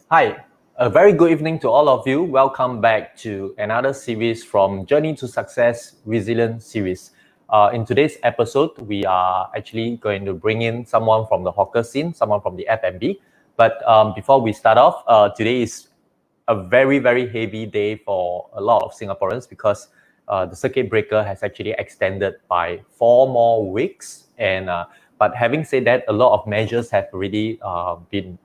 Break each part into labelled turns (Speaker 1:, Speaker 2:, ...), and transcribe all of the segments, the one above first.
Speaker 1: Hi, a very good evening to all of you. Welcome back to another series from Journey to Success Resilience series. In today's episode, we are actually going to bring in someone from the hawker scene, someone from the F&B. But before we start off, today is a very, very heavy day for a lot of Singaporeans because the circuit breaker has actually extended by 4 more weeks. But having said that, a lot of measures have already been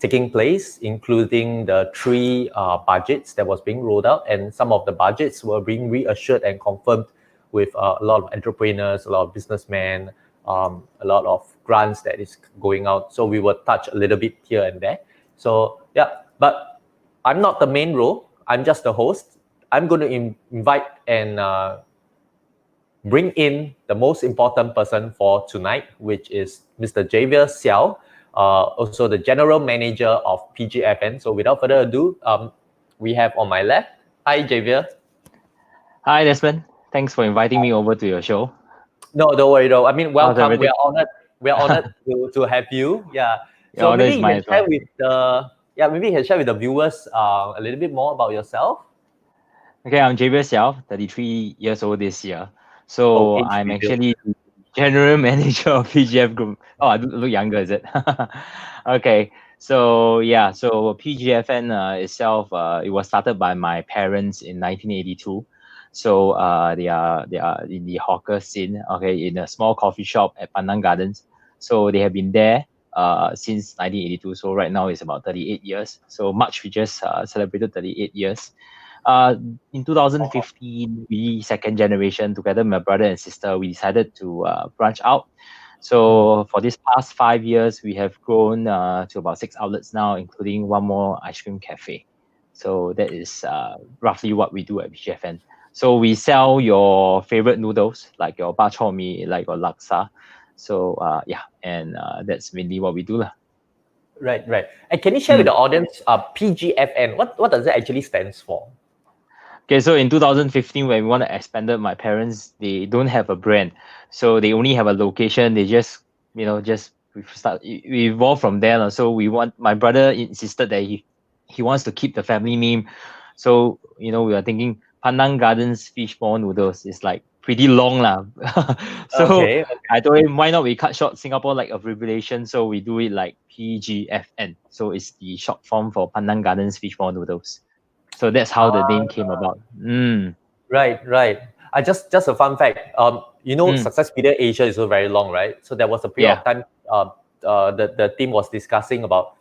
Speaker 1: taking place, including the three budgets that was being rolled out, and some of the budgets were being reassured and confirmed with a lot of entrepreneurs, a lot of businessmen, a lot of grants that is going out. So we will touch a little bit here and there. So yeah, but I'm not the main role. I'm just the host. I'm going to invite and bring in the most important person for tonight, which is Mr. Javier Seow, also the General Manager of PGFN. So without further ado, we have on my left, hi Javier.
Speaker 2: Hi Desmond, thanks for inviting me over to your show.
Speaker 1: No, don't worry though. I mean, welcome. We are honored. We are honored to have you. Yeah. So maybe you can share with maybe you can share with the viewers a little bit more about yourself.
Speaker 2: Okay, I'm Javier Seow, 33 years old this year. So I'm actually General Manager of PGF Group. Oh, I look younger, is it? Okay. So yeah, so PGFN itself, it was started by my parents in 1982. So they are in the hawker scene, okay, in a small coffee shop at Pandan Gardens. So they have been there since 1982. So right now it's about 38 years. So March we just celebrated 38 years. In 2015, we second generation together with my brother and sister, we decided to branch out. So for this past 5 years, we have grown to about 6 outlets now, including one more ice cream cafe. So that is roughly what we do at PGFN. So we sell your favorite noodles, like your bak chor mee, like your laksa. So and that's mainly what we do.
Speaker 1: Right. And can you share with the audience PGFN? What does it actually stands for?
Speaker 2: Okay, so in 2015, when we want to expand it, my parents, they don't have a brand. So they only have a location. They just, we evolved from there. So my brother insisted that he wants to keep the family name. So, we are thinking Pandan Gardens fishball noodles is like pretty long lah. Okay. I told him, why not we cut short Singapore like abbreviation, so we do it like PGFN. So it's the short form for Pandan Gardens fishball noodles. So that's how the name came about.
Speaker 1: Right. Just a fun fact. Successpedia Asia is so very long, right? So there was a period of time the team was discussing about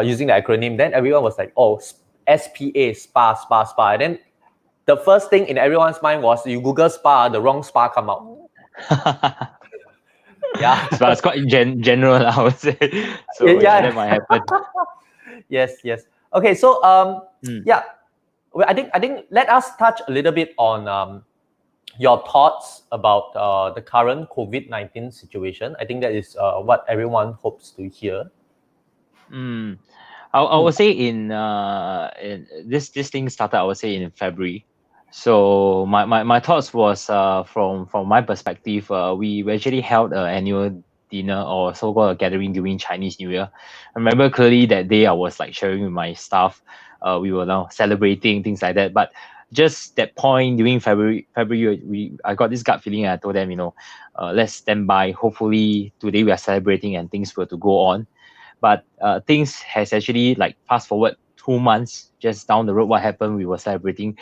Speaker 1: using the acronym. Then everyone was like, oh, SPA, spa. And then the first thing in everyone's mind was you Google spa, the wrong spa come out.
Speaker 2: Yeah. So it's quite general, I would say. So that might happen.
Speaker 1: Yes. Okay, so I think let us touch a little bit on your thoughts about the current COVID-19 situation. I think that is what everyone hopes to hear.
Speaker 2: I would say in this thing started, I would say in February. So my thoughts was from my perspective, we actually held an annual dinner or so-called a gathering during Chinese New Year. I remember clearly that day I was like sharing with my staff. We were now celebrating things like that. But just that point during February, I got this gut feeling. And I told them, let's stand by. Hopefully today we are celebrating and things were to go on. But things has actually like fast forward 2 months just down the road. What happened? We were celebrating.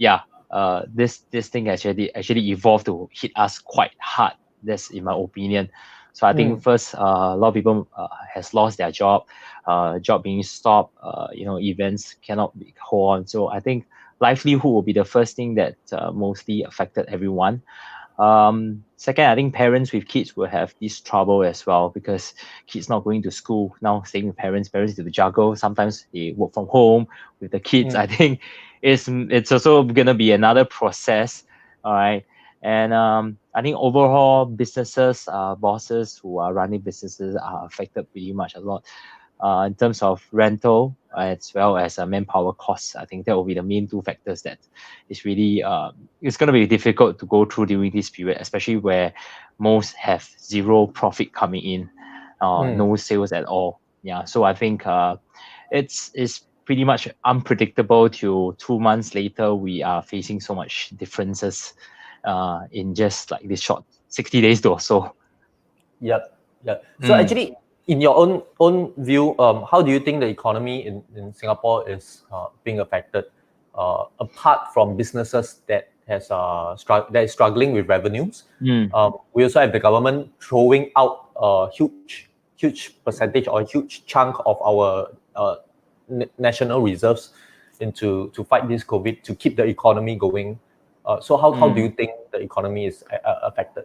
Speaker 2: This thing actually evolved to hit us quite hard. That's in my opinion. So I think first, a lot of people has lost their job being stopped. Events cannot be hold on. So I think livelihood will be the first thing that mostly affected everyone. Second, I think parents with kids will have this trouble as well because kids not going to school now, staying with parents need to juggle. Sometimes they work from home with the kids. I think it's also gonna be another process. All right. And I think overall businesses, bosses who are running businesses are affected pretty much a lot in terms of rental as well as manpower costs. I think that will be the main two factors that is really it's going to be difficult to go through during this period, especially where most have zero profit coming in, no sales at all. Yeah, so I think it's pretty much unpredictable till 2 months later we are facing so much differences in just like this short 60 days or so.
Speaker 1: Yep. Yep. So actually, in your own view, how do you think the economy in Singapore is being affected? Apart from businesses that that is struggling with revenues, we also have the government throwing out a huge percentage or a huge chunk of our national reserves to fight this COVID, to keep the economy going. So how do you think the economy is affected?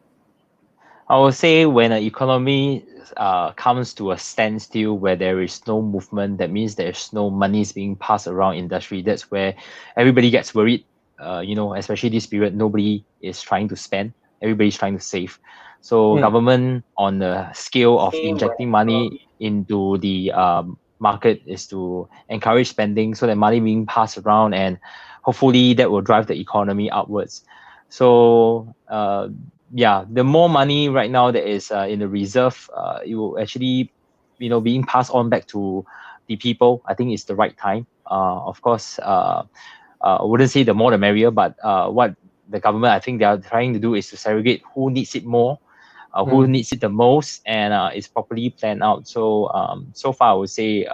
Speaker 2: I would say when an economy comes to a standstill where there is no movement, that means there's no money is being passed around industry. That's where everybody gets worried. Especially this period, nobody is trying to spend. Everybody's trying to save. So government on the scale of injecting money into the market is to encourage spending, so that money being passed around, and hopefully that will drive the economy upwards. So the more money right now that is in the reserve, it will actually, being passed on back to the people. I think it's the right time. Of course, I wouldn't say the more the merrier, but what the government, I think they are trying to do is to segregate who needs it more, who needs it the most, and it's properly planned out. So so far, I would say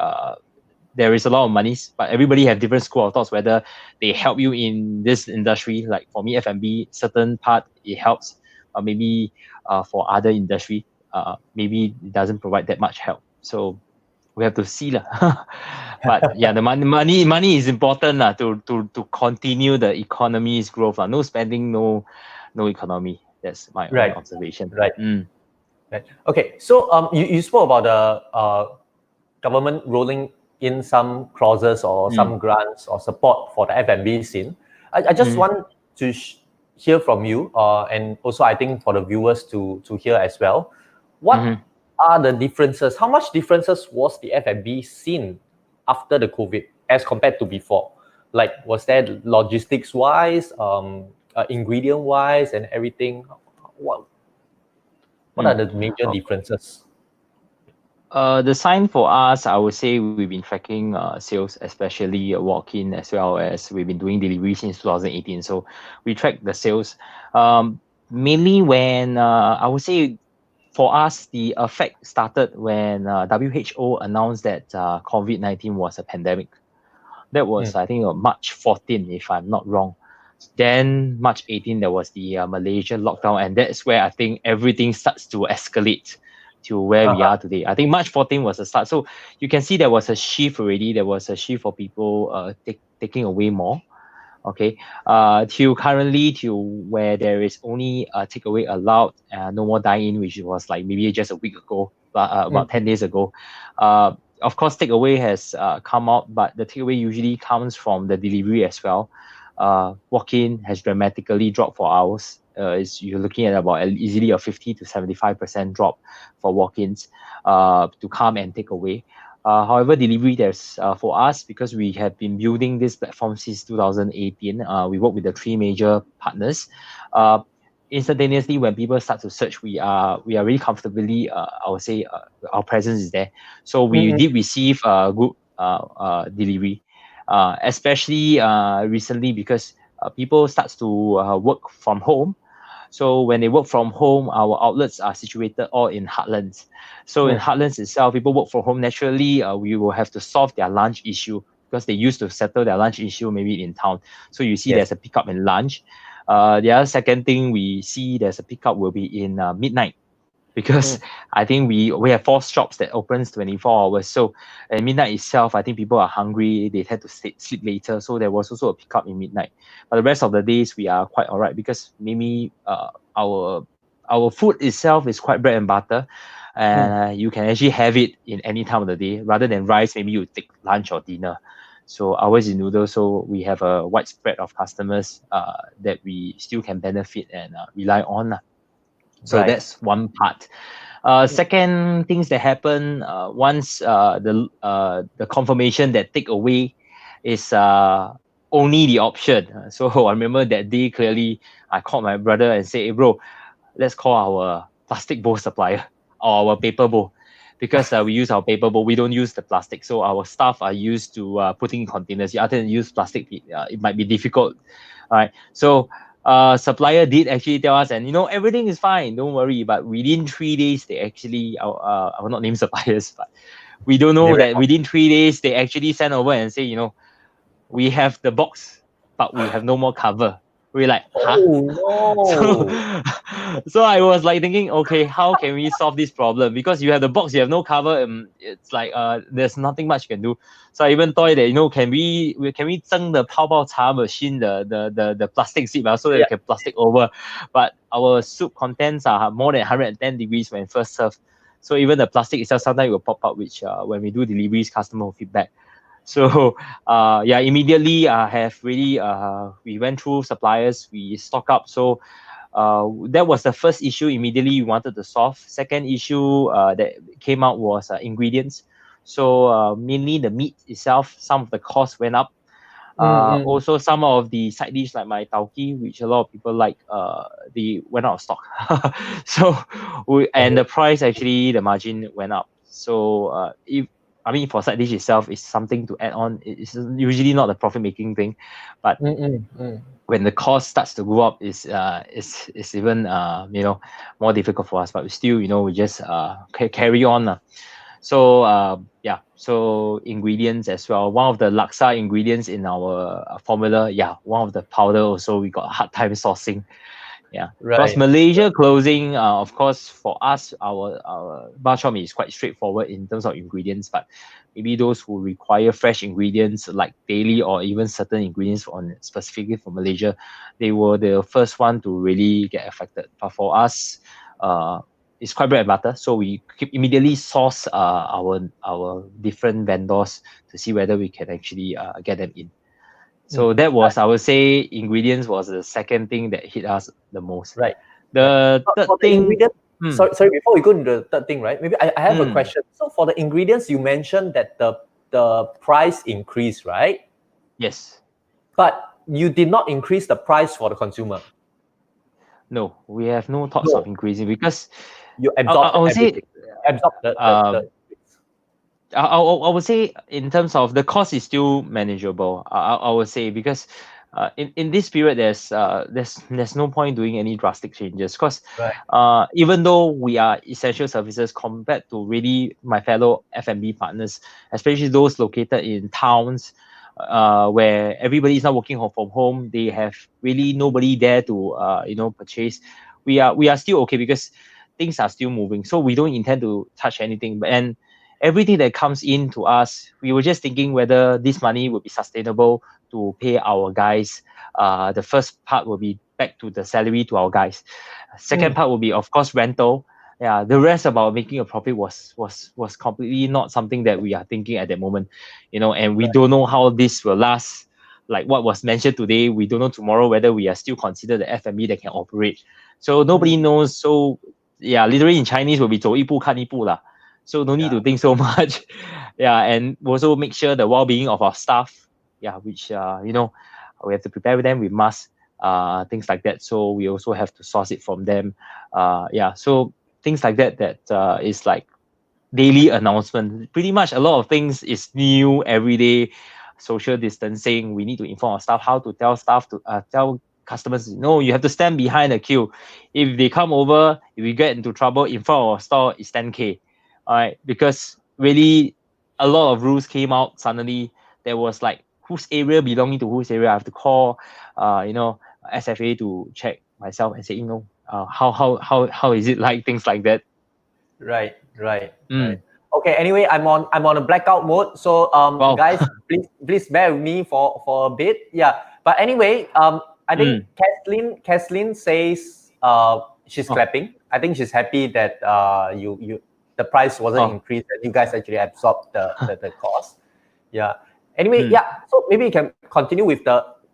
Speaker 2: there is a lot of monies, but everybody have different school of thoughts whether they help you in this industry. Like for me, F&B, certain part it helps, but maybe for other industry, maybe it doesn't provide that much help. So we have to see lah. But yeah, the money is important lah to continue the economy's growth lah. No spending, no economy. That's my own observation.
Speaker 1: Right. Okay. So you spoke about the government rolling in some clauses or some grants or support for the F&B scene. I just want to hear from you, and also I think for the viewers to hear as well. What are the differences? How much differences was the F&B scene after the COVID as compared to before? Like, was there logistics wise, ingredient wise, and everything? What are the major differences?
Speaker 2: The sign for us, I would say we've been tracking sales, especially walk-in, as well as we've been doing delivery since 2018. So we track the sales. Mainly when I would say for us, the effect started when WHO announced that COVID-19 was a pandemic. That was, I think, March 14, if I'm not wrong. Then March 18, there was the Malaysian lockdown, and that's where I think everything starts to escalate to where we are today. I think March 14 was the start. So you can see there was a shift already. There was a shift for people taking away more. Okay, till currently, till where there is only takeaway allowed, no more dine-in, which was like maybe just a week ago, about 10 days ago. Of course, takeaway has come out, but the takeaway usually comes from the delivery as well. Walk-in has dramatically dropped for ours. You're looking at about easily a 50 to 75% drop for walk-ins to come and take away. However, delivery, there's for us, because we have been building this platform since 2018. We work with the 3 major partners. Instantaneously, when people start to search, we are really comfortably. I would say our presence is there. So we did receive good delivery, especially recently, because people starts to work from home. So when they work from home, our outlets are situated all in heartlands. So in heartlands itself, people work from home. Naturally, we will have to solve their lunch issue, because they used to settle their lunch issue maybe in town. So you see there's a pickup in lunch. The other second thing we see there's a pickup will be in midnight, because I think we have 4 shops that opens 24 hours. So at midnight itself, I think people are hungry. They tend to sleep later. So there was also a pickup in midnight. But the rest of the days, we are quite all right, because maybe our food itself is quite bread and butter. And you can actually have it in any time of the day. Rather than rice, maybe you take lunch or dinner. So ours is noodles. So we have a wide spread of customers that we still can benefit and rely on. So that's one part. Second things that happen once the confirmation that takeaway is only the option. So I remember that day clearly, I called my brother and said, "Hey bro, let's call our plastic bowl supplier or our paper bowl." because we use our paper, but we don't use the plastic. So our staff are used to putting in containers. Other than use plastic, it might be difficult. All right. So supplier did actually tell us, and everything is fine, don't worry. But within 3 days, they actually, I will not name suppliers, but we don't know that within 3 days they actually sent over and say, we have the box, but we have no more cover. We're like, huh?
Speaker 1: Oh
Speaker 2: So I was like thinking, okay, how can we solve this problem? Because you have the box, you have no cover, and it's like there's nothing much you can do. So I even thought that can we zeng the 泡泡茶 machine the plastic zip so that we can plastic over, but our soup contents are more than 110 degrees when first served. So even the plastic itself sometimes will pop up, which when we do deliveries, customer will feedback. So immediately have really we went through suppliers, we stock up. So that was the first issue immediately we wanted to solve. Second issue that came out was ingredients. So mainly the meat itself, some of the costs went up. Also, some of the side dish like my tauki, which a lot of people like, they went out of stock. So and the price actually, the margin went up. So for side dish itself, is something to add on. It's usually not a profit making thing, but when the cost starts to go up, it's even more difficult for us. But we still we just carry on. So so ingredients as well. One of the laksa ingredients in our formula, one of the powder also we got a hard time sourcing. Because Malaysia closing, of course, for us, our bar shop is quite straightforward in terms of ingredients, but maybe those who require fresh ingredients like daily or even certain ingredients specifically for Malaysia, they were the first one to really get affected. But for us, it's quite bread and butter, so we immediately source our different vendors to see whether we can actually get them in. So that was, I would say, ingredients was the second thing that hit us the most.
Speaker 1: Right.
Speaker 2: The third thing.
Speaker 1: Sorry, before we go to the third thing, right? Maybe I have a question. So for the ingredients, you mentioned that the price increased, right?
Speaker 2: Yes.
Speaker 1: But you did not increase the price for the consumer.
Speaker 2: No, we have no thoughts of increasing because
Speaker 1: you absorbed everything.
Speaker 2: I would say in terms of the cost is still manageable. I would say because in this period there's no point doing any drastic changes because even though we are essential services compared to really my fellow F&B partners, especially those located in towns where everybody is not working from home, they have really nobody there to purchase. We are still okay because things are still moving, so we don't intend to touch anything. And everything that comes in to us, we were just thinking whether this money would be sustainable to pay our guys. The first part will be back to the salary to our guys. Second part will be, of course, rental. The rest about making a profit was completely not something that we are thinking at the moment, and we don't know how this will last. Like what was mentioned today, we don't know tomorrow whether we are still considered the F&B that can operate. So nobody knows. So literally in Chinese will be 走一步看一步啦. So no need to think so much. And also make sure the well-being of our staff. Which we have to prepare them with masks, things like that. So we also have to source it from them. So things like that is like daily announcement. Pretty much a lot of things is new every day. Social distancing. We need to inform our staff how to tell staff to tell customers, no, you have to stand behind the queue. If they come over, if we get into trouble in front of our store, it's 10K. All right, because really a lot of rules came out suddenly. There was like whose area belonging to whose area. I have to call SFA to check myself and say, how is it like, things like that.
Speaker 1: Right. Okay, anyway, I'm on a blackout mode, so guys, please bear with me for a bit. But anyway, I think Kathleen says she's clapping. I think she's happy that you the price wasn't increased and you guys actually absorbed the cost. Anyway, so maybe you can continue with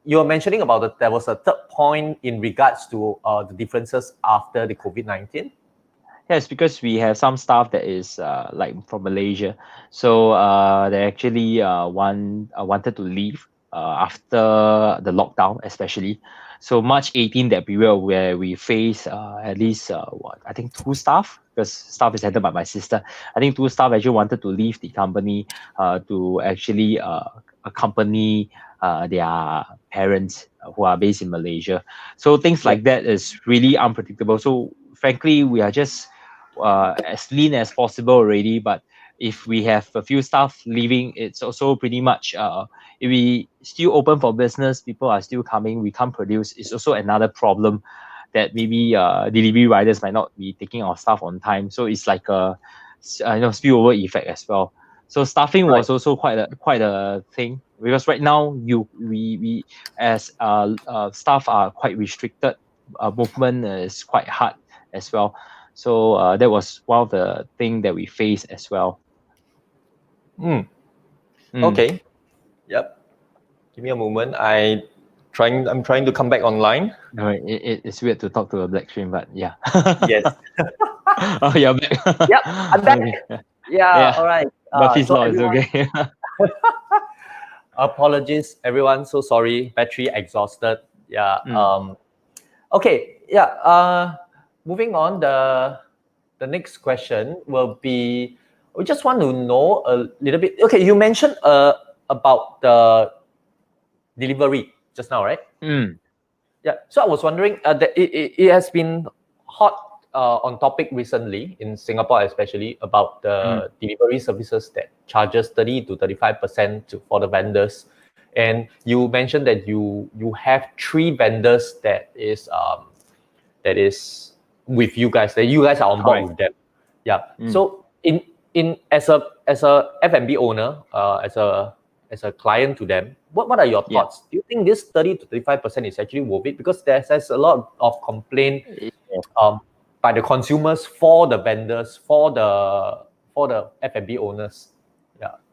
Speaker 1: you were mentioning about there was a third point in regards to the differences after the COVID-19.
Speaker 2: Yes, because we have some staff that is like from Malaysia, so they actually wanted to leave. after the lockdown, especially. So March 18, that period where we faced at least I think two staff, because staff is headed by my sister. I think two staff actually wanted to leave the company to actually accompany their parents who are based in Malaysia. So things like that is really unpredictable. So frankly, we are just as lean as possible already. But if we have a few staff leaving, it's also pretty much if we still open for business, people are still coming, we can't produce. It's also another problem that maybe delivery riders might not be taking our stuff on time. So it's like a spillover effect as well. So staffing was also quite a thing, because right now we as staff are quite restricted. Movement is quite hard as well. So that was one of the thing that we faced as well.
Speaker 1: Okay. Yep. Give me a moment. I'm trying to come back online.
Speaker 2: No, it's weird to talk to a black screen, but yeah.
Speaker 1: Yes.
Speaker 2: Oh, you're back.
Speaker 1: Yep, I'm back.
Speaker 2: Okay.
Speaker 1: Yeah. All right.
Speaker 2: Buffy's
Speaker 1: So
Speaker 2: Law is
Speaker 1: everyone,
Speaker 2: okay.
Speaker 1: apologies, everyone. So sorry. Battery exhausted. Yeah. Okay. Yeah. Moving on. The next question will be. We just want to know a little bit. Okay, you mentioned about the delivery just now, right? Yeah. So I was wondering that it has been hot on topic recently in Singapore, especially about the delivery services that charges 30 to 35% for the vendors. And you mentioned that you have 3 vendors that is with you guys, that you guys are on board with them. Yeah. So in as a F&B owner, as a client to them, what are your thoughts? Do you think this 30 to 35% is actually worth it? Because there's a lot of complaint by the consumers for the vendors, for the F&B owners.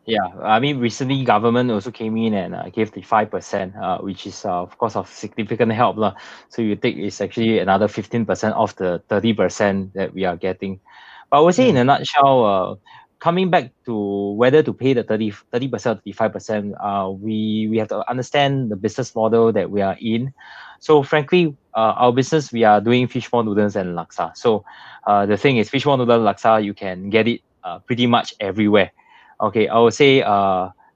Speaker 2: Yeah, I mean, recently government also came in and gave the 5%, which is of course of significant help lah. So you take it's actually another 15% off the 30% that we are getting. But I would say in a nutshell, coming back to whether to pay the 30% or 35%, we have to understand the business model that we are in. So frankly, our business, we are doing fishball noodles and laksa. So the thing is, fishball noodle laksa, you can get it pretty much everywhere. Okay, I would say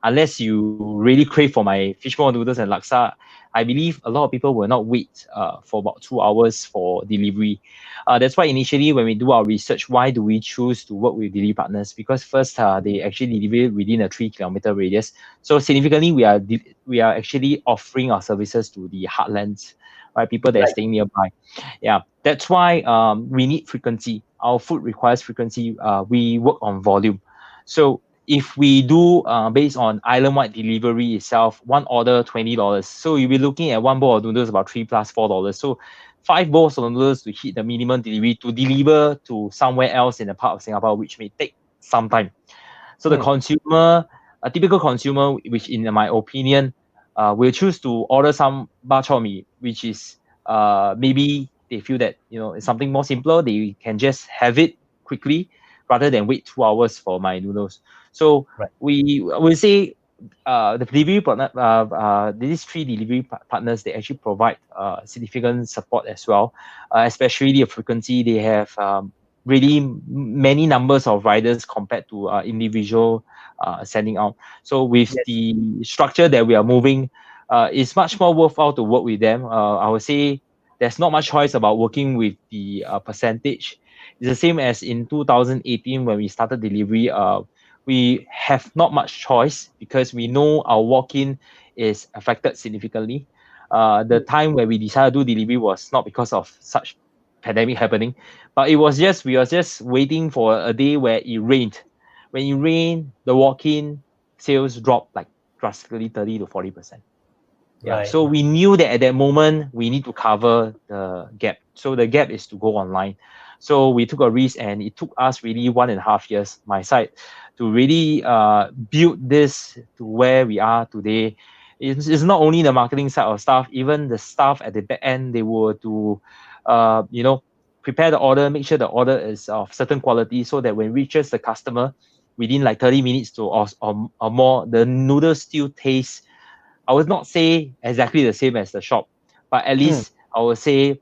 Speaker 2: unless you really crave for my fishball noodles and laksa, I believe a lot of people will not wait for about 2 hours for delivery. That's why initially when we do our research, why do we choose to work with delivery partners? Because first, they actually deliver within a 3-kilometer radius. So significantly, we are actually offering our services to the heartlands, right? People that are staying nearby. Yeah, that's why we need frequency. Our food requires frequency. We work on volume. So if we do based on island-wide delivery itself, one order $20. So you'll be looking at one bowl of noodles about $3 plus $4. So 5 bowls of noodles to hit the minimum delivery to deliver to somewhere else in a part of Singapore, which may take some time. So the consumer, a typical consumer, which in my opinion, will choose to order some bak chor mee, which is maybe they feel that it's something more simpler. They can just have it quickly rather than wait 2 hours for my noodles. So we will say the delivery partner, these 3 delivery partners, they actually provide significant support as well, especially the frequency. They have really many numbers of riders compared to individual sending out. So with the structure that we are moving, it's much more worthwhile to work with them. I would say there's not much choice about working with the percentage. It's the same as in 2018 when we started delivery. We have not much choice because we know our walk-in is affected significantly. The time when we decided to do delivery was not because of such pandemic happening, but we were just waiting for a day where it rained. When it rained, the walk-in sales dropped like drastically 30 to 40%. Yeah. So we knew that at that moment we need to cover the gap. So the gap is to go online. So we took a risk, and it took us really 1.5 years, my side, to really build this to where we are today. It's not only the marketing side of staff, even the staff at the back end, they were to, prepare the order, make sure the order is of certain quality so that when it reaches the customer, within like 30 minutes or more, the noodles still taste, I I would not say exactly the same as the shop, but at least I would say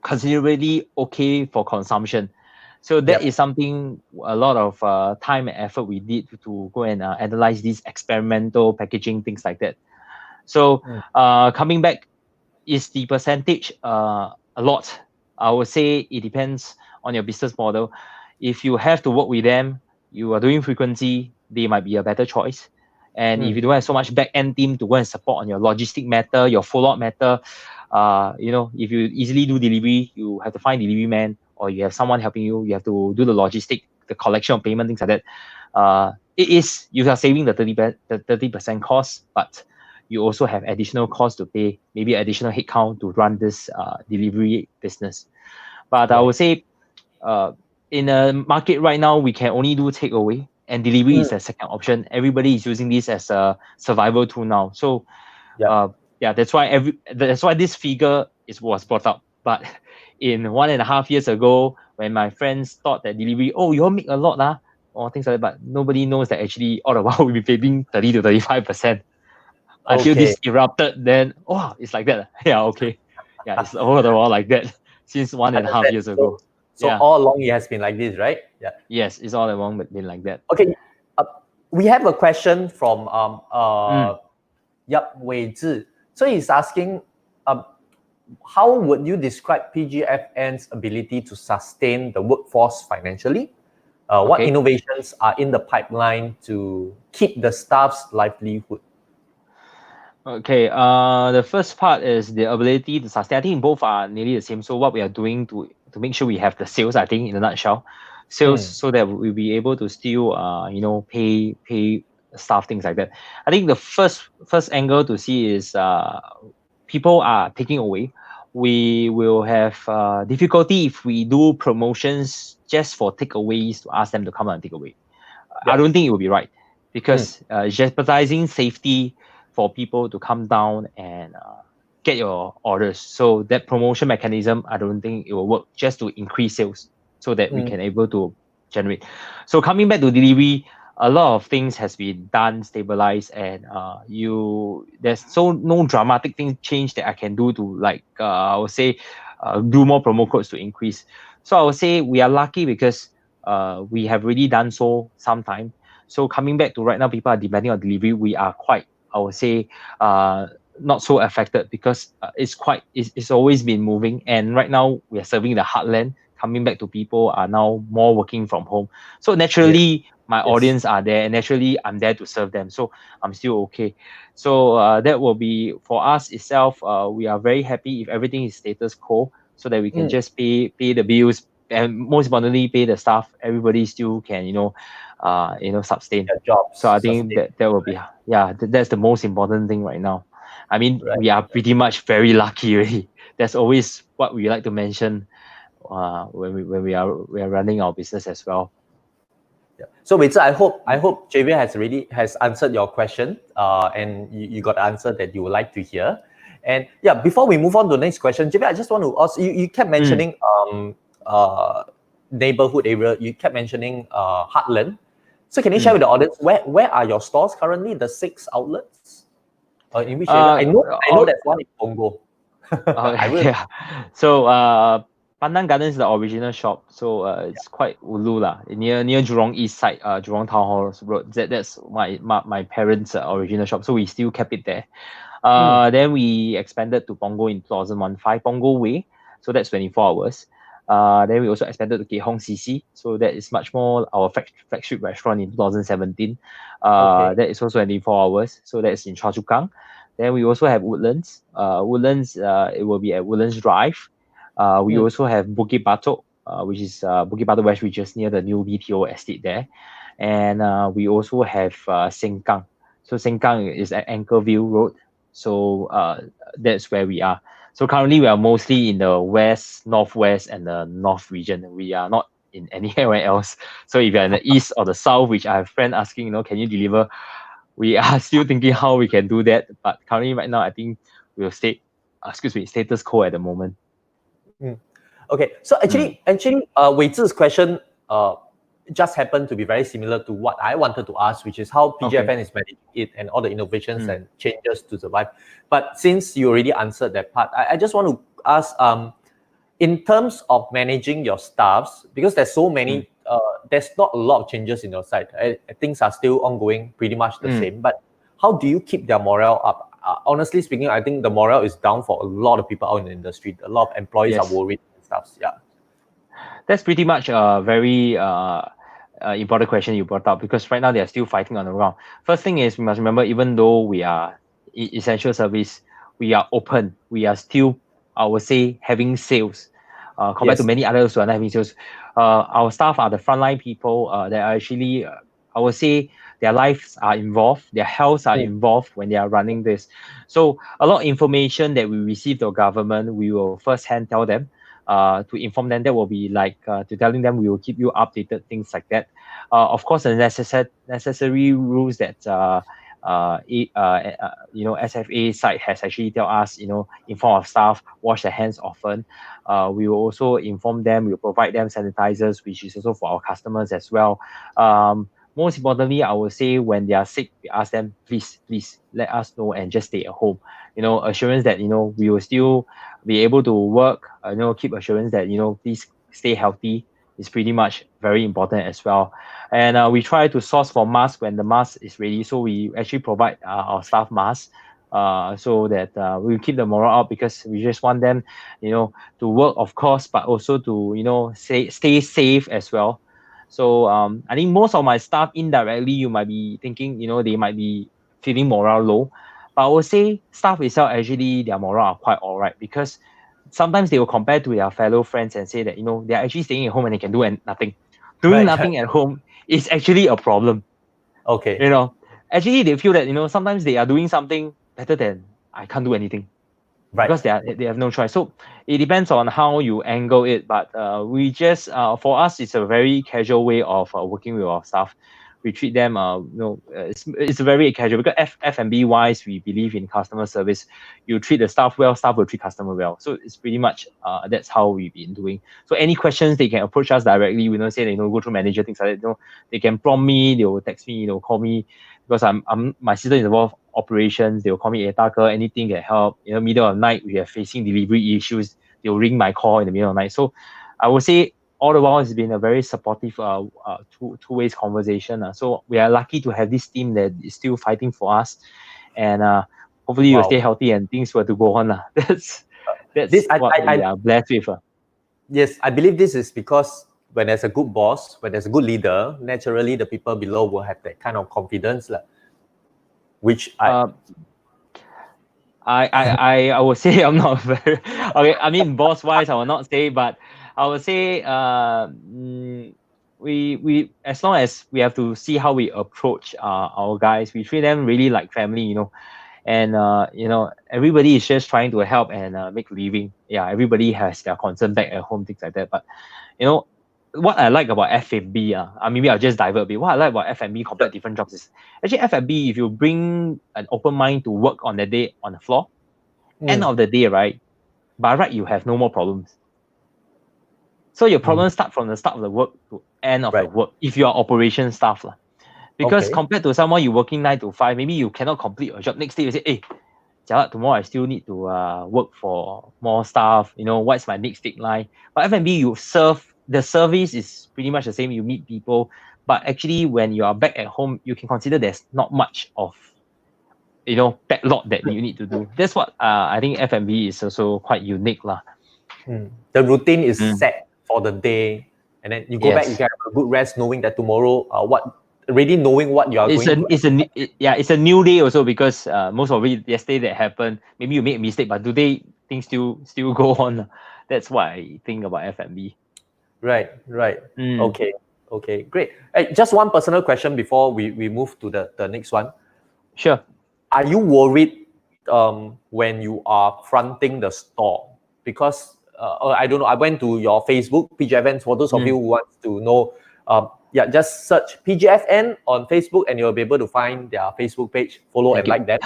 Speaker 2: considerably okay for consumption. So that is something a lot of time and effort we did to go and analyze these experimental packaging, things like that. So coming back, is the percentage a lot? I would say it depends on your business model. If you have to work with them, you are doing frequency, they might be a better choice. And if you don't have so much back end team to go and support on your logistic matter, your follow-up matter, if you easily do delivery, you have to find delivery man, or you have someone helping you. You have to do the logistic, the collection of payment, things like that. You are saving the 30% cost, but you also have additional costs to pay, maybe additional headcount to run this delivery business. But I would say in a market right now, we can only do takeaway, and delivery is a second option. Everybody is using this as a survival tool now. So that's why this figure was brought up. But in 1.5 years ago, when my friends thought that delivery, you all make a lot or things like that, but nobody knows that actually all the while we've been paying 30 to 35%. Until this erupted, then it's like that. Yeah, okay. Yeah, it's all the while like that since 1.5 years ago.
Speaker 1: So all along it has been like this, right? Yeah.
Speaker 2: Yes, it's all along been like that.
Speaker 1: Okay. We have a question from Wei Zhi. So he's asking, how would you describe PGFN's ability to sustain the workforce financially? What innovations are in the pipeline to keep the staff's livelihood?
Speaker 2: Okay, the first part is the ability to sustain. I think both are nearly the same. So what we are doing to make sure we have the sales, I think, in a nutshell, sales, so that we'll be able to still, pay staff, things like that. I think the first angle to see is people are taking away. We will have difficulty if we do promotions just for takeaways to ask them to come and take away. I don't think it will be right, because jeopardizing safety for people to come down and get your orders. So that promotion mechanism, I don't think it will work, just to increase sales so that we can able to generate. So coming back to delivery, a lot of things has been done, stabilized, and there's no dramatic thing change that I can do to I would say do more promo codes to increase. So I would say we are lucky because we have really done so sometime. So coming back to right now, people are demanding on delivery. We are quite, I would say, not so affected, because it's always been moving, and right now we are serving the heartland. Coming back to people are now more working from home, so naturally my audience are there, and naturally I'm there to serve them, so I'm still okay. So that will be for us itself. We are very happy if everything is status quo, so that we can just pay the bills, and most importantly pay the staff. Everybody still can sustain
Speaker 1: their jobs.
Speaker 2: So I think that will be that's the most important thing right now. I mean, we are pretty much very lucky already. That's always what we like to mention when we are running our business as well.
Speaker 1: So Wei Zhi, I hope Javier has answered your question, and you got the answer that you would like to hear. And before we move on to the next question, Javier, I just want to ask you kept mentioning neighborhood area, you kept mentioning heartland. So can you share with the audience where are your stores currently? The 6 outlets, in which area? I know there's one in Punggol.
Speaker 2: So Pandan Garden is the original shop. So it's quite ulu near Jurong East side, Jurong Town Hall Road. That's my parents' original shop. So we still kept it there. Then we expanded to Punggol in 2015, Punggol Way. So that's 24 hours. Then we also expanded to Keh Hong CC, so that is much more our flagship restaurant in 2017. That is also 24 hours, so that is in Choa Chu Kang. Then we also have Woodlands. It will be at Woodlands Drive. We also have Bukit Batok, which is Bukit Batok West, which is near the new BTO estate there. And we also have Sengkang. So Sengkang is at Anchorville Road. So that's where we are. So currently we are mostly in the west, northwest, and the north region. We are not in anywhere else. So if you're in the east or the south, which I have friends asking, can you deliver? We are still thinking how we can do that. But currently right now, I think we'll status quo at the moment.
Speaker 1: Okay, so actually, Wei Zhi's question just happened to be very similar to what I wanted to ask, which is how PGFN is managing it and all the innovations and changes to survive. But since you already answered that part, I just want to ask, in terms of managing your staffs, because there's so many, there's not a lot of changes in your side. Things are still ongoing, pretty much the same. But how do you keep their morale up? Honestly speaking, I think the morale is down for a lot of people out in the industry. A lot of employees are worried and stuff. Yeah.
Speaker 2: That's pretty much a very important question you brought up, because right now they are still fighting on the ground. First thing is, we must remember, even though we are essential service, we are open. We are still, I would say, having sales. Compared to many others who are not having sales, our staff are the frontline people that are actually, I would say, their lives are involved, their health are involved when they are running this. So a lot of information that we receive from government, we will firsthand tell them. To inform them, that will be like to telling them we will keep you updated, things like that. Of course, the necessary rules that SFA site has actually tell us, inform our staff, wash their hands often. We will also inform them, we will provide them sanitizers, which is also for our customers as well. Most importantly, I would say when they are sick, we ask them, please let us know and just stay at home. Assurance that, we will still be able to work, keep assurance that, please stay healthy is pretty much very important as well. And we try to source for masks when the mask is ready. So we actually provide our staff masks so that we keep the morale up, because we just want them, to work, of course, but also to, stay safe as well. So I think most of my staff, indirectly, you might be thinking, they might be feeling morale low. But I would say staff itself, actually, their morale are quite all right, because sometimes they will compare to their fellow friends and say that, they're actually staying at home and they can do nothing. Doing nothing at home is actually a problem.
Speaker 1: Okay.
Speaker 2: Actually, they feel that, sometimes they are doing something better than I can't do anything.
Speaker 1: Right.
Speaker 2: Because they have no choice. So it depends on how you angle it. But we just, for us, it's a very casual way of working with our staff. We treat them, it's very casual, because F&B wise, we believe in customer service. You treat the staff well, staff will treat customer well. So it's pretty much, that's how we've been doing. So any questions, they can approach us directly. We don't say, go through manager, things like that. They can prompt me, they will text me, they'll call me, because my sister is involved operations. They will call me, anything can help. Middle of the night, we are facing delivery issues. They'll ring my call in the middle of the night. So I would say all the while it's been a very supportive two-ways conversation. So we are lucky to have this team that is still fighting for us, and hopefully you'll stay healthy and things were to go on. That's what we are blessed with.
Speaker 1: Yes, I believe this is because when there's a good boss, when there's a good leader, naturally the people below will have that kind of confidence, which I
Speaker 2: would say I'm not very okay. I mean, boss wise, I will not say, but I would say we as long as we have to see how we approach our guys, we treat them really like family, and everybody is just trying to help and make living. Yeah, everybody has their concern back at home, things like that. But what I like about F&B, maybe I'll just divert a bit. What I like about F&B compared to different jobs is actually F&B, if you bring an open mind to work on the day on the floor, end of the day, right? By right, you have no more problems. So your problems start from the start of the work to end of the work if you are operation staff. Because compared to someone you working 9 to 5, maybe you cannot complete your job. Next day you say, hey, tomorrow I still need to work for more staff. What's my next deadline? But F&B, you serve. The service is pretty much the same. You meet people, but actually, when you are back at home, you can consider there's not much of, backlog that you need to do. That's what I think F&B is also quite unique, lah.
Speaker 1: The routine is set for the day, and then you go back. You can have a good rest, knowing that tomorrow, already knowing what you are going.
Speaker 2: It's a new day also, because most of it yesterday that happened. Maybe you made a mistake, but today things still go on. That's what I think about F&B.
Speaker 1: Right. Okay, great. Hey, just one personal question before we move to the next one.
Speaker 2: Sure.
Speaker 1: Are you worried when you are fronting the store? Because I don't know, I went to your Facebook, PGFN, for those of you who want to know, just search PGFN on Facebook and you'll be able to find their Facebook page, follow and like that.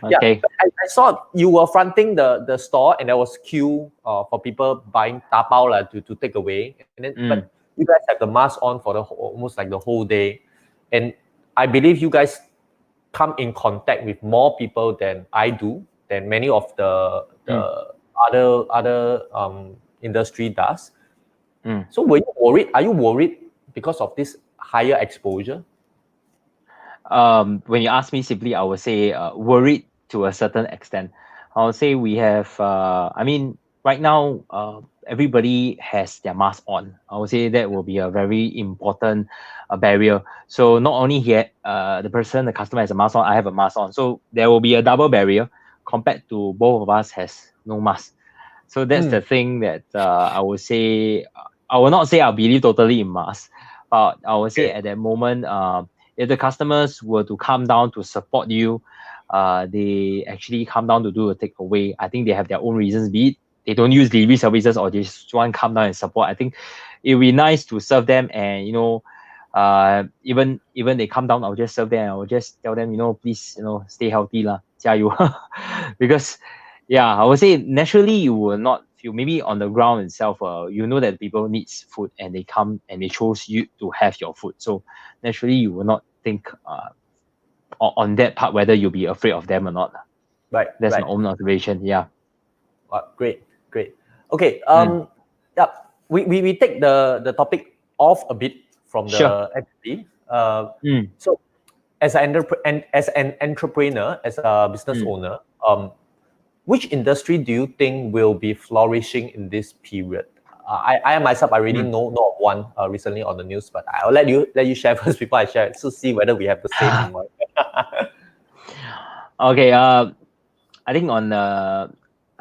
Speaker 2: Okay.
Speaker 1: I saw you were fronting the store and there was queue for people buying tapao to take away. And then, but you guys have the mask on for almost like the whole day, and I believe you guys come in contact with more people than I do, than many of the other industry does. So were you worried? Are you worried because of this higher exposure?
Speaker 2: When you ask me simply, I would say worried to a certain extent. I would say we have, I mean, right now, everybody has their mask on. I would say that will be a very important barrier. So not only here, the customer has a mask on, I have a mask on. So there will be a double barrier compared to both of us has no mask. So that's the thing that I would say. I will not say I believe totally in mask, but I would say at that moment, if the customers were to come down to support you, they actually come down to do a takeaway. I think they have their own reasons, be it they don't use delivery services or they just want to come down and support. I think it would be nice to serve them, and even they come down, I'll just serve them. I'll just tell them, please, stay healthy lah, 加油. Because I would say naturally you will not feel, maybe on the ground itself, you know that people needs food and they come and they chose you to have your food. So naturally you will not think on that part whether you'll be afraid of them or not.
Speaker 1: Right.
Speaker 2: That's my own observation. Yeah.
Speaker 1: Great. Okay. Yeah. We take the topic off a bit from the FD. So as an entrepreneur, as a business owner, which industry do you think will be flourishing in this period? I myself, I really know of one recently on the news, but I'll let you share first before I share it, to see whether we have the same in mind.
Speaker 2: Okay. I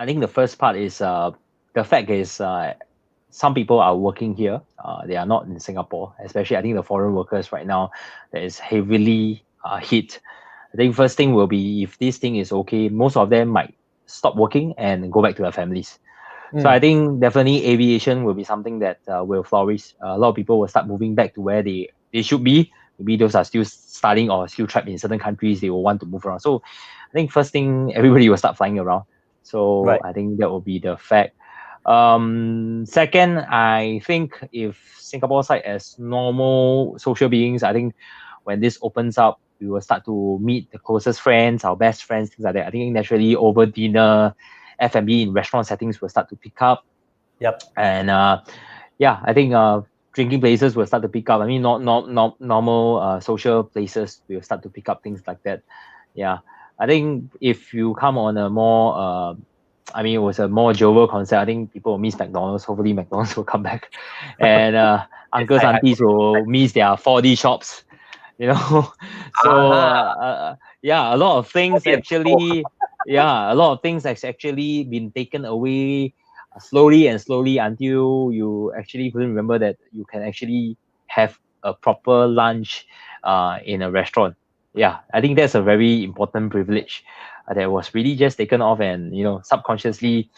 Speaker 2: think the first part is the fact is some people are working here. They are not in Singapore, especially I think the foreign workers right now that is heavily hit. I think first thing will be, if this thing is okay, most of them might stop working and go back to their families. So I think definitely aviation will be something that will flourish. A lot of people will start moving back to where they should be. Maybe those are still studying or still trapped in certain countries, they will want to move around. So I think first thing, everybody will start flying around. So I think that will be the fact. Second, I think if Singapore side as normal social beings, I think when this opens up, we will start to meet the closest friends, our best friends, things like that. I think naturally over dinner, F&B in restaurant settings will start to pick up.
Speaker 1: Yep.
Speaker 2: And I think drinking places will start to pick up. I mean, not normal social places will start to pick up, things like that. Yeah. I think if you come on a more it was a more jovial concept, I think people will miss McDonald's. Hopefully McDonald's will come back. And uncles, aunties will miss their 4D shops. So a lot of things actually a lot of things has actually been taken away slowly until you actually couldn't remember that you can actually have a proper lunch in a restaurant. I think that's a very important privilege that was really just taken off, and subconsciously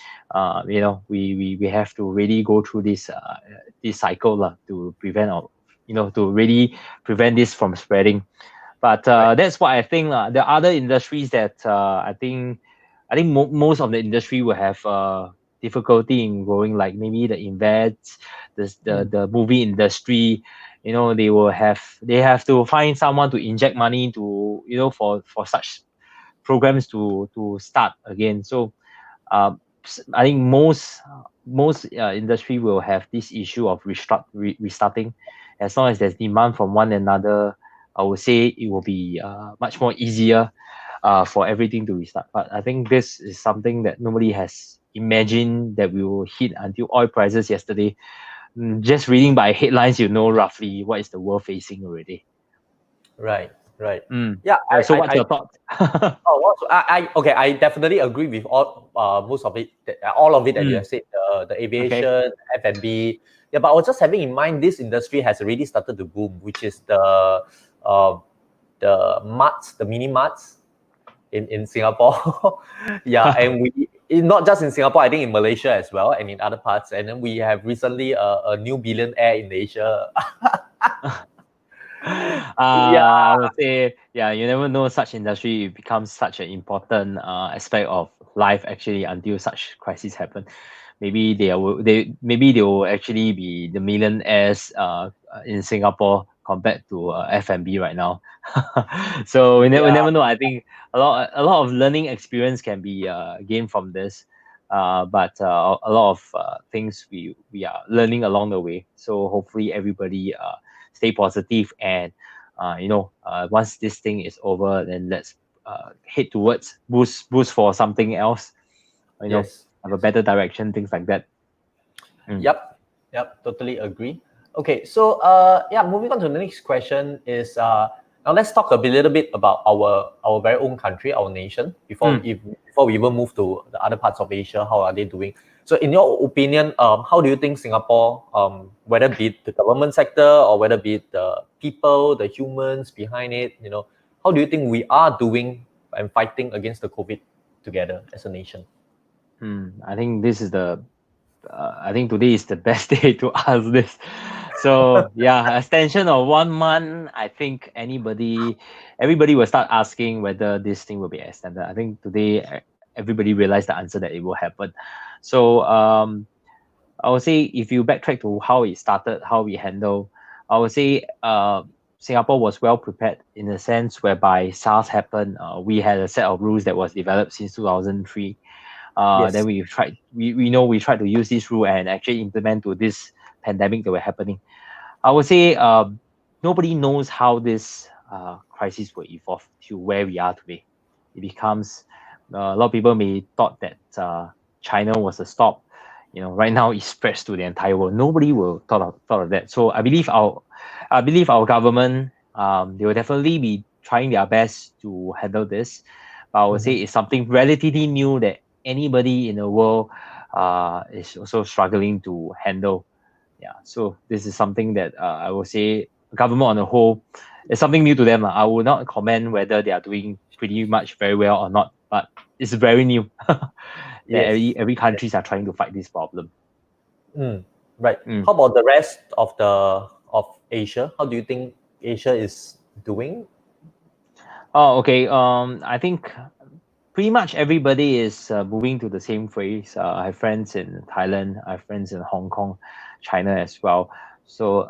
Speaker 2: we have to really go through this cycle to prevent to really prevent this from spreading. But that's what I think. The other industries that I think most of the industry will have difficulty in growing, like maybe the events, the movie industry. They have to find someone to inject money to for such programs to start again. So I think most industry will have this issue of restarting. As long as there's demand from one another, I would say it will be much more easier for everything to restart. But I think this is something that nobody has imagined that we will hit until oil prices yesterday. Just reading by headlines, roughly what is the world facing already.
Speaker 1: Right.
Speaker 2: Yeah. So what's your thoughts?
Speaker 1: I definitely agree with most of it, all of it that you have said. The aviation, F&B. Yeah, but I was just having in mind, this industry has already started to boom, which is the marts, the mini marts in Singapore. And we not just in Singapore, I think in Malaysia as well, and in other parts. And then we have recently a new billionaire in Asia.
Speaker 2: I would say, you never know such industry becomes such an important aspect of life actually until such crises happen. maybe they will actually be the millionaires in Singapore compared to F&B right now. So we never know. I think a lot of learning experience can be gained from this. But a lot of things we are learning along the way. So hopefully everybody stay positive, and once this thing is over, then let's head towards boost for something else.
Speaker 1: Yes.
Speaker 2: Have a better direction, things like that.
Speaker 1: Yep, totally agree. Okay, so moving on to the next question is now let's talk a little bit about our very own country, our nation, before we even move to the other parts of Asia. How are they doing? So, in your opinion, how do you think Singapore, whether be it the government sector or whether be it the people, the humans behind it, how do you think we are doing and fighting against the COVID together as a nation?
Speaker 2: I think this is I think today is the best day to ask this. So yeah, extension of 1 month. I think everybody will start asking whether this thing will be extended. I think today everybody realized the answer that it will happen. So I would say if you backtrack to how it started, how we handle, I would say Singapore was well prepared in a sense whereby SARS happened. We had a set of rules that was developed since 2003. Then we tried to use this rule and actually implement to this pandemic that were happening. I would say nobody knows how this crisis will evolve to where we are today. It becomes a lot of people may thought that China was a stop. Right now it spreads to the entire world. Nobody will thought of that. So I believe our government they will definitely be trying their best to handle this. But I would say it's something relatively new that anybody in the world is also struggling to handle. Yeah, so this is something that I would say government on the whole is something new to them. I will not comment whether they are doing pretty much very well or not, but it's very new. Every countries are trying to fight this problem.
Speaker 1: Right. How about the rest of Asia? How do you think Asia is doing?
Speaker 2: Oh, okay. I think pretty much everybody is moving to the same phase. I have friends in Thailand, I have friends in Hong Kong, China as well. So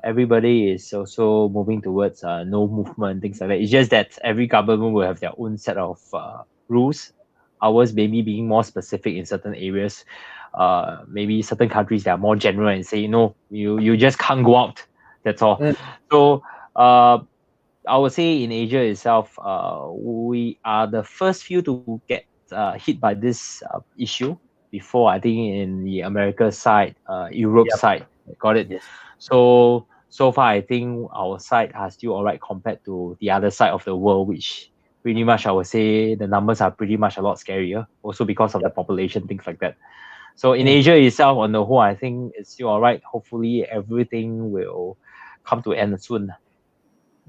Speaker 2: everybody is also moving towards no movement, things like that. It's just that every government will have their own set of rules. Ours maybe being more specific in certain areas. Maybe certain countries that are more general and say, no, you just can't go out. That's all. So I would say in Asia itself, we are the first few to get hit by this issue. Before, I think in the America side, Europe side, got it.
Speaker 1: Yes.
Speaker 2: So far, I think our side are still alright compared to the other side of the world, which pretty much I would say the numbers are pretty much a lot scarier. Also because of the population, things like that. So in Asia itself, on the whole, I think it's still alright. Hopefully, everything will come to an end soon.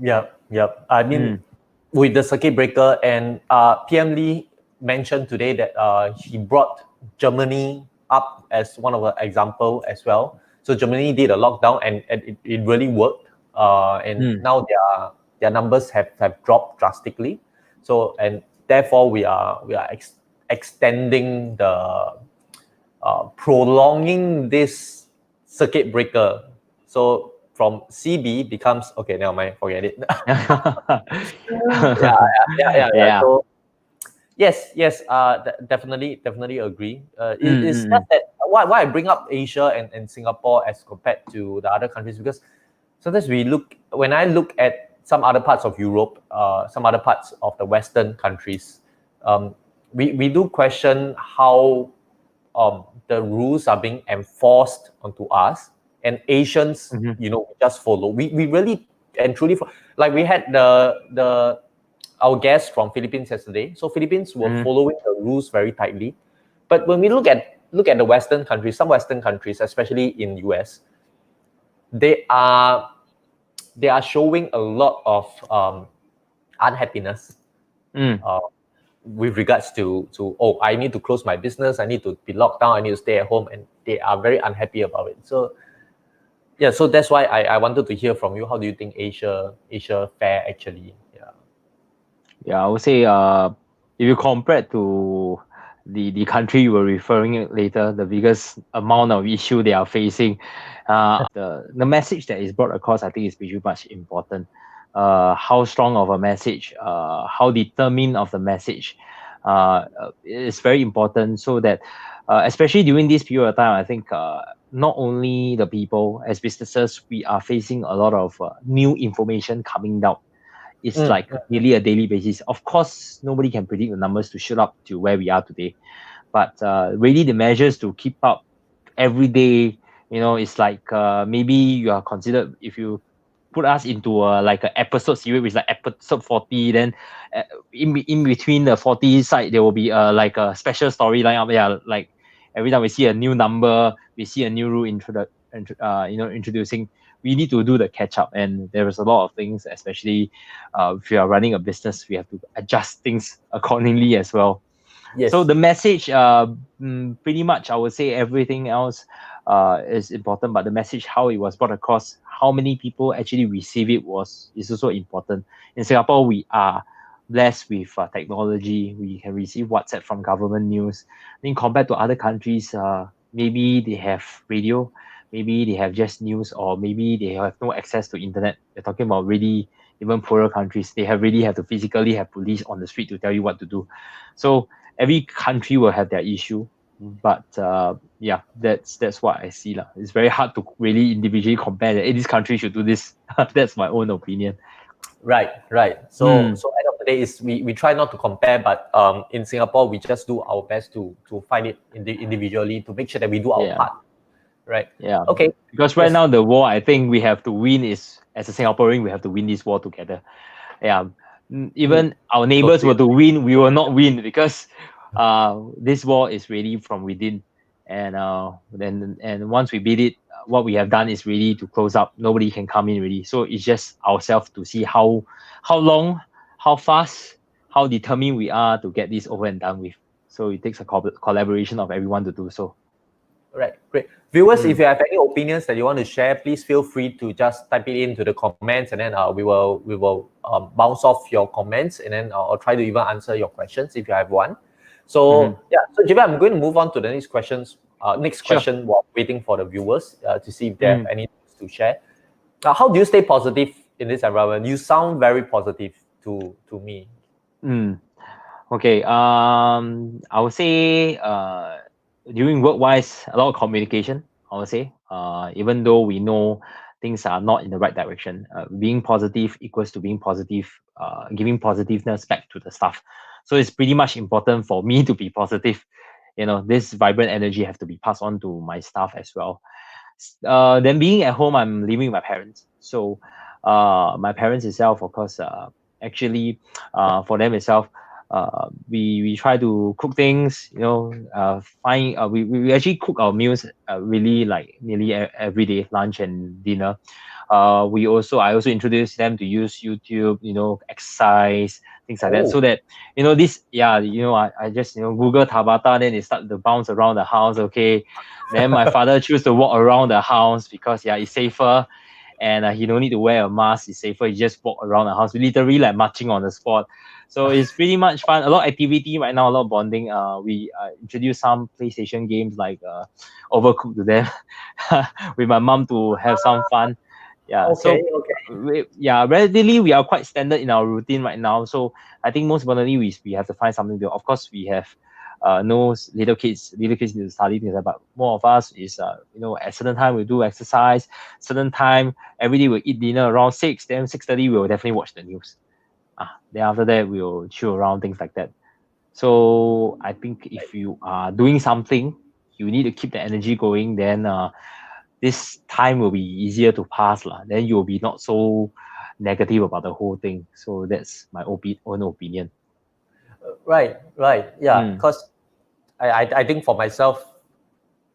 Speaker 1: Yep. I mean, with the circuit breaker, and PM Lee mentioned today that he brought Germany up as one of the example as well. So Germany did a lockdown, and it really worked. And now their numbers have dropped drastically. So and therefore we are extending the prolonging this circuit breaker. So from CB becomes okay. Never mind, forget it. Yeah. So yes. Definitely agree. It's just that why I bring up Asia and Singapore as compared to the other countries, because sometimes when I look at some other parts of Europe, some other parts of the Western countries, we do question how the rules are being enforced onto us, and Asians, just follow. We really and truly, like we had our guest from Philippines yesterday. So Philippines were following the rules very tightly, but when we look at the Western countries, some Western countries, especially in US, they are showing a lot of unhappiness. With regards to I need to close my business, I need to be locked down, I need to stay at home, and they are very unhappy about it. So yeah, so that's why I wanted to hear from you. How do you think Asia fare actually?
Speaker 2: Yeah, I would say if you compare to the country you were referring it later, the biggest amount of issue they are facing. The message that is brought across, I think, is pretty much important. How strong of a message, how determined of the message, is very important, so that especially during this period of time, I think not only the people as businesses, we are facing a lot of new information coming down. It's like really a daily basis. Of course, nobody can predict the numbers to shoot up to where we are today, but really the measures to keep up every day, it's like maybe you are considered, if you put us into like an episode series, which is like episode 40, then in between the 40 side, there will be like a special storyline up. Yeah, like every time we see a new number, we see a new rule introducing, we need to do the catch up. And there is a lot of things, especially if you are running a business, we have to adjust things accordingly as well.
Speaker 1: Yes.
Speaker 2: So the message, pretty much, I would say everything else is important, but the message, how it was brought across, how many people actually receive it is also important. In Singapore, we are blessed with technology. We can receive WhatsApp from government news. I think compared to other countries, maybe they have radio, maybe they have just news, or maybe they have no access to internet. We're talking about really even poorer countries. They really have to physically have police on the street to tell you what to do. So every country will have their issue, but yeah, that's what I see lah. It's very hard to really individually compare that, hey, this country should do this. That's my own opinion.
Speaker 1: Right. So end of the day is we try not to compare, but in Singapore we just do our best to find it individually, to make sure that we do our part. Right.
Speaker 2: Yeah.
Speaker 1: Okay.
Speaker 2: Because right now the war, I think we have to win, is as a Singaporean, we have to win this war together. Yeah. Even our neighbors were to win, we will not win, because this war is really from within. And once we beat it, what we have done is really to close up. Nobody can come in really. So it's just ourselves to see how long, how fast, how determined we are to get this over and done with. So it takes a collaboration of everyone to do so.
Speaker 1: Right, great. Viewers, if you have any opinions that you want to share, please feel free to just type it into the comments, and then we will bounce off your comments, and then I'll try to even answer your questions if you have one. So so Javier, I'm going to move on to the next questions. Next question while waiting for the viewers to see if they have anything to share. How do you stay positive in this environment? You sound very positive to me.
Speaker 2: Okay. I would say during work-wise, a lot of communication, I would say. Even though we know things are not in the right direction, being positive equals to being positive, giving positiveness back to the staff. So it's pretty much important for me to be positive. This vibrant energy have to be passed on to my staff as well. Then being at home, I'm living with my parents. So my parents itself, of course, actually, for them itself, we try to cook things, we actually cook our meals really like nearly every day, lunch and dinner. I also introduce them to use YouTube, exercise, things like that, so that I just Google Tabata, then they start to bounce around the house. Okay, then my father choose to walk around the house because it's safer, and he don't need to wear a mask. It's safer. He just walk around the house, literally like marching on the spot. So it's pretty much fun. A lot of activity right now, a lot of bonding. We introduced some PlayStation games like Overcooked to them with my mom to have some fun. Yeah. Relatively we are quite standard in our routine right now. So I think most importantly we have to find something to do. Of course, we have no little kids need to study things, but more of us is at certain time we do exercise, certain time every day we eat dinner around 6, then 6:30 we will definitely watch the news. Then after that we'll chill around, things like that. So I think if you are doing something, you need to keep the energy going, then this time will be easier to pass lah. Then you will be not so negative about the whole thing. So that's my own opinion.
Speaker 1: Right. Yeah, because I think for myself,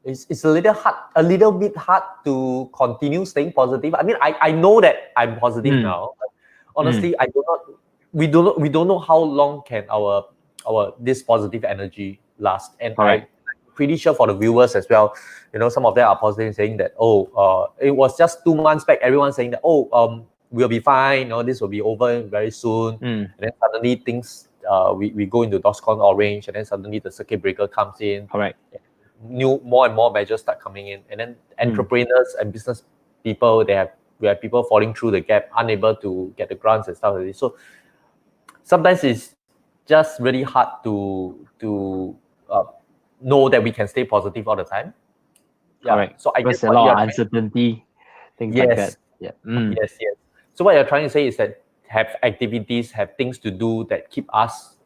Speaker 1: it's a little bit hard to continue staying positive. I mean, I know that I'm positive now, but honestly, we don't know how long can our this positive energy last. And I'm pretty sure for the viewers as well, some of them are positive, saying that it was just 2 months back, everyone saying that we'll be fine, this will be over very soon, and then suddenly things we go into DOSCON orange, and then suddenly the circuit breaker comes in.
Speaker 2: Correct.
Speaker 1: More and more measures start coming in, and then entrepreneurs and business people, we have people falling through the gap, unable to get the grants and stuff like this. So sometimes it's just really hard to know that we can stay positive all the time.
Speaker 2: Yeah. Correct. So I guess a lot of uncertainty, things like that. Yeah.
Speaker 1: Yes. So what you're trying to say is that have activities, have things to do that keep us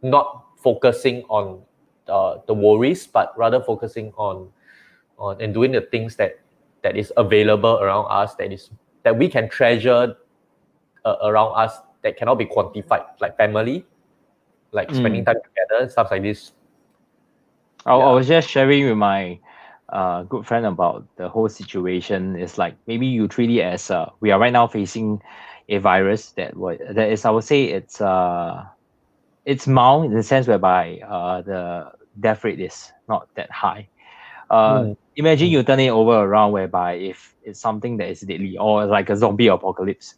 Speaker 1: not focusing on the worries, but rather focusing on and doing the things that is available around us, that we can treasure around us, that cannot be quantified, like family, like spending time together, stuff like this.
Speaker 2: I was just sharing with my good friend about the whole situation. It's like maybe you treat it as we are right now facing a virus that is, I would say it's mild in the sense whereby the death rate is not that high. Imagine you turn it over around whereby if it's something that is deadly or like a zombie apocalypse.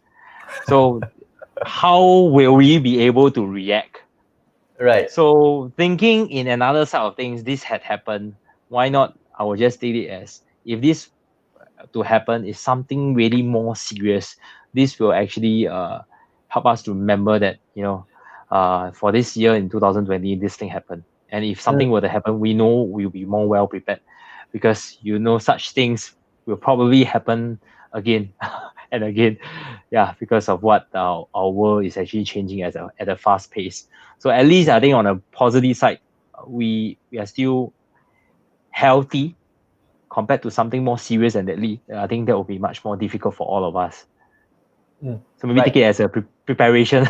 Speaker 2: So how will we be able to react?
Speaker 1: Right.
Speaker 2: So thinking in another side of things, this had happened. Why not? I will just state it as, if this to happen is something really more serious, this will actually help us to remember that, for this year in 2020, this thing happened. And if something were to happen, we know we'll be more well prepared, because such things will probably happen again and again. Yeah, because of what our world is actually changing at a fast pace. So at least I think on a positive side, we are still healthy compared to something more serious and deadly. I think that will be much more difficult for all of us. So maybe take it as a preparation.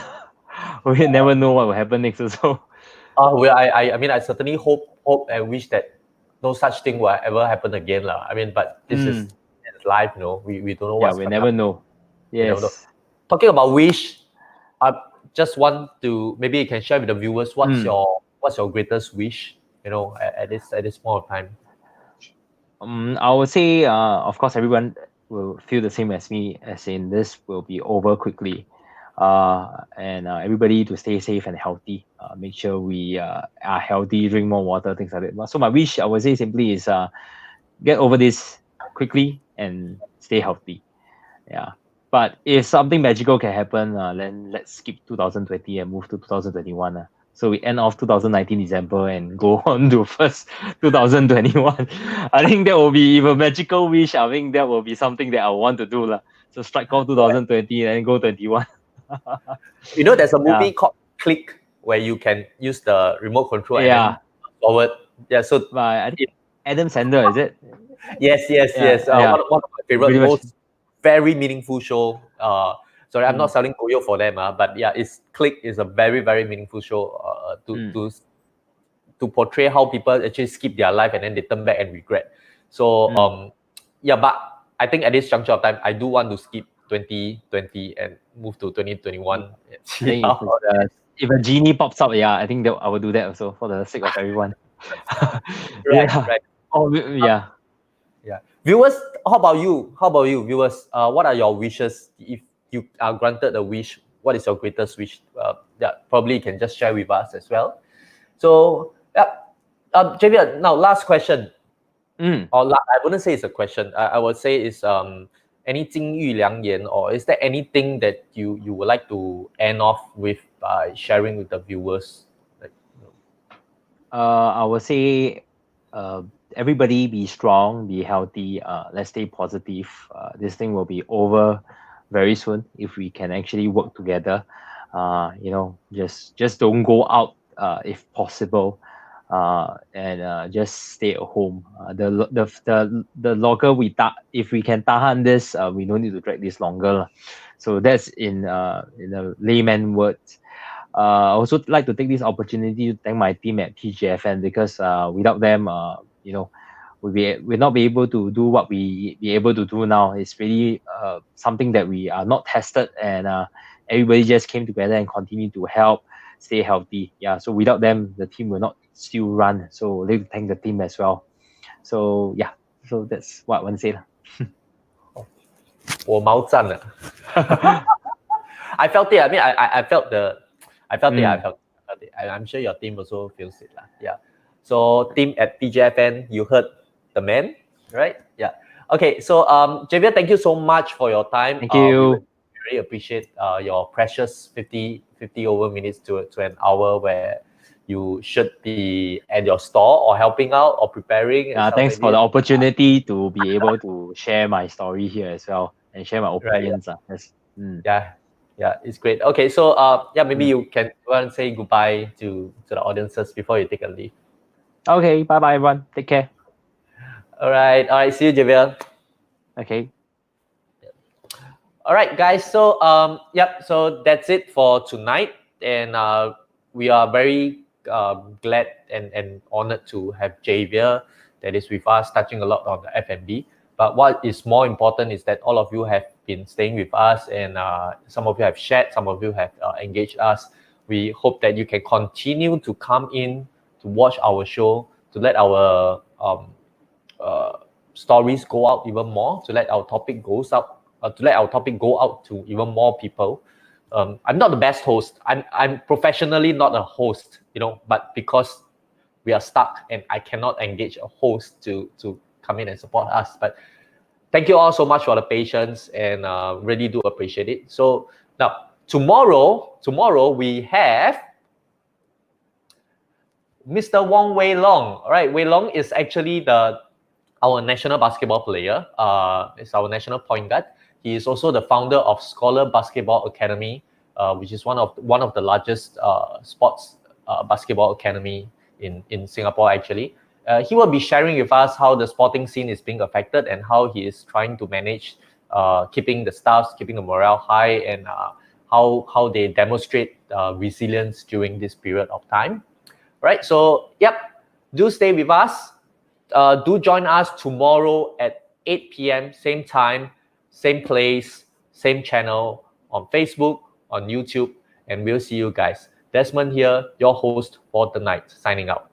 Speaker 2: We never know what will happen next also.
Speaker 1: Well, I mean, I certainly hope and wish that no such thing will ever happen again. I mean, but this is life, we don't know what's
Speaker 2: we never know. Yes.
Speaker 1: Know. Talking about wish, I just want to, maybe you can share with the viewers what's your greatest wish, at this point of time.
Speaker 2: I would say, of course, everyone will feel the same as me, as in this will be over quickly, and everybody to stay safe and healthy. Make sure we are healthy, drink more water, things like that. So my wish, I would say simply, is get over this quickly and stay healthy. Yeah. But if something magical can happen, then let's skip 2020 and move to 2021. So we end off 2019 December and go on to first 2021. I think that will be, if a magical wish, I think that will be something that I want to do. So strike off 2020 and go 21.
Speaker 1: There's a movie called Click where you can use the remote control and then forward. Yeah, so
Speaker 2: I think Adam Sandler, is it?
Speaker 1: Yes. One of my favorite, most very meaningful show. Sorry, I'm not selling Koyo for them, but yeah, Click is a very, very meaningful show to portray how people actually skip their life and then they turn back and regret. So but I think at this juncture of time, I do want to skip 2020 and move to 2021.
Speaker 2: If a genie pops up, I think that I will do that also for the sake of everyone.
Speaker 1: Right.
Speaker 2: Oh, yeah.
Speaker 1: Viewers, how about you, viewers? What are your wishes? If you are granted a wish, what is your greatest wish? Probably you can just share with us as well. So, Javier, now last question. I wouldn't say it's a question. I would say it's any 金玉良言, or is there anything that you would like to end off with by sharing with the viewers?
Speaker 2: I would say, everybody be strong, be healthy. Let's stay positive. This thing will be over very soon if we can actually work together. Just don't go out if possible, and just stay at home. The longer if we can tahan this, we don't need to drag this longer. So that's in a layman words. I also like to take this opportunity to thank my team at PGFN, because without them, we'll not be able to do what we be able to do now. It's really something that we are not tested, and everybody just came together and continue to help stay healthy. Yeah, so without them, the team will not still run. So I'd like to thank the team as well. So yeah, so that's what I want to say.
Speaker 1: 我毛赞了. I felt it. I mean, I felt I felt it. I felt it. I'm sure your team also feels it. Yeah. So team at PGFN, you heard the man, right? Yeah. Okay. So Javier, thank you so much for your time.
Speaker 2: Thank you.
Speaker 1: We really appreciate your precious 50 over minutes to an hour where you should be at your store or helping out or preparing.
Speaker 2: Thanks for the opportunity to be able to share my story here as well and share my opinions.
Speaker 1: Right, yeah, it's great. Okay, so maybe you can go and say goodbye to the audiences before you take a leave.
Speaker 2: Okay, bye bye everyone. Take care.
Speaker 1: All right. See you, Javier.
Speaker 2: Okay.
Speaker 1: All right, guys. So so that's it for tonight, and we are very glad and honored to have Javier that is with us, touching a lot on the F&B. But what is more important is that all of you have been staying with us, and some of you have shared, some of you have engaged us. We hope that you can continue to come in to watch our show, to let our stories go out even more, to let our topic goes out, to let our topic go out to even more people. I'm not the best host. I'm professionally not a host, but because we are stuck and I cannot engage a host to come in and support us. But thank you all so much for the patience, and really do appreciate it. So now tomorrow we have Mr. Wong Wei Long. All right, Wei Long is actually our national basketball player. It's our national point guard. He is also the founder of Scholar Basketball Academy, which is one of the largest sports basketball academy in Singapore, actually. He will be sharing with us how the sporting scene is being affected and how he is trying to manage keeping the staffs, keeping the morale high, and how they demonstrate resilience during this period of time. Right? So, do stay with us. Do join us tomorrow at 8 p.m. same time, same place, same channel on Facebook, on YouTube, and we'll see you guys. Desmond here, your host for the night, signing out.